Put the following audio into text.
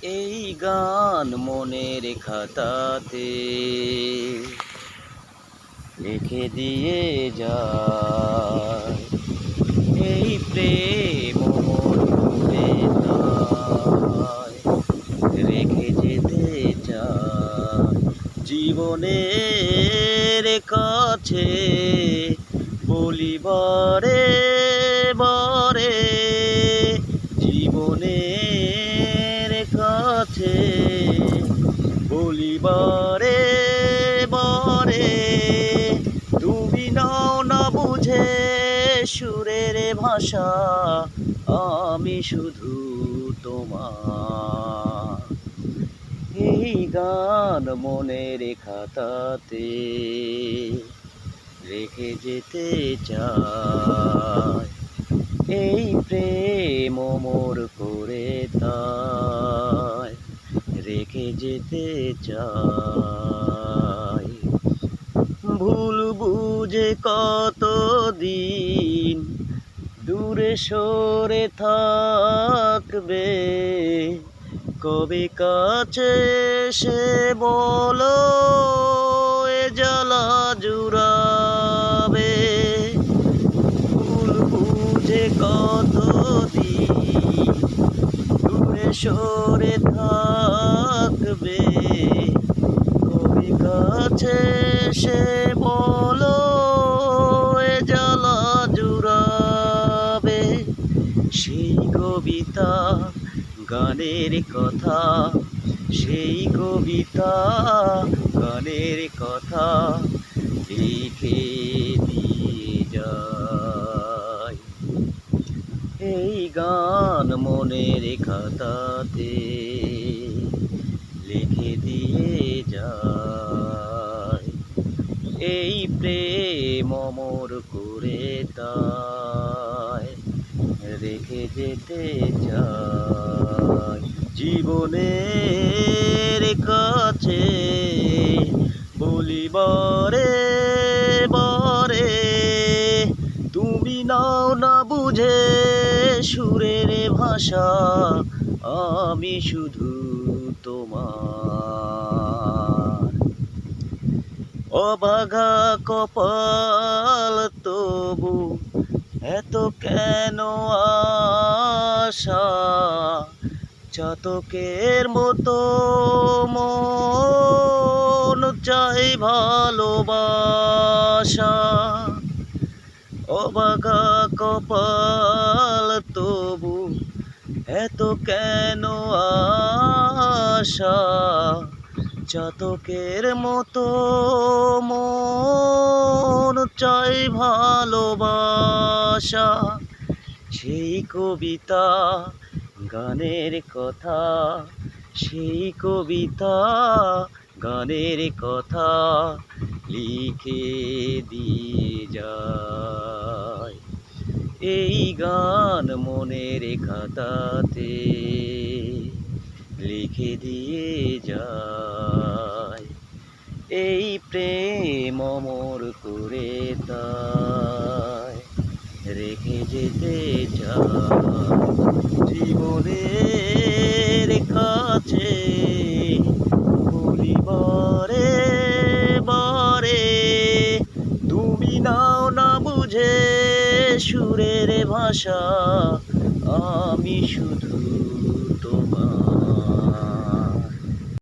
এই গান মনের খাতাতে লিখে দিয়ে যায়। এই প্রেম মোর ভুলে তাই রেখে যেতে চায়। জীবনের কাছে বলি বারে বারে, জীবনের কাছে বলি বারে বারে, তুমি নাও না বুঝে সুরের ভাষা, আমি শুধু তোমার। এই গান মনের খাতাতে রেখে যেতে চাই। এই প্রেম মোর করে তাই রেখে যেতে চাই। ভুল বুঝে কতদিন দূরে সরে থাকবে, কবে কাছে সে বলো এ জ্বালা জুড়াবে। ভুল বুঝে কতদিন দূরে সরে থাকবে, কবে কাছে সে বলো এ জ্বালা জুড়াবে। সেই কবিতা গানের কথা, সেই কবিতা গানের কথা লিখে দিয়ে যায়। এই গান মনের খাতাতে লিখে দিয়ে যায়। এই প্রেম মোর করে তাই রেখে যেতে চাই। জীবনের কাছে বলি বারে বারে, তুমি নাও না বুঝে সুরের ভাষা, আমি শুধু তোমার। অভাগা কপাল তবু এত কেন আশা, চাতকের মতো মন চাই ভালোবাসা। অভাগা কপাল তবু এত কেন আশা, চাতকের মতো মন চাই ভালোবাসা। সেই কবিতা গানের কথা, সেই কবিতা গানের কথা লিখে দিয়ে যায়। এই গান মনের খাতাতে লিখে দিয়ে যায়। এই প্রেম মোর করে তাই রেখে যেতে চাই। জীবনের কাছে বলি বারে বারে, তুমি নাও না বুঝে সুরের ভাষা, আমি শুধু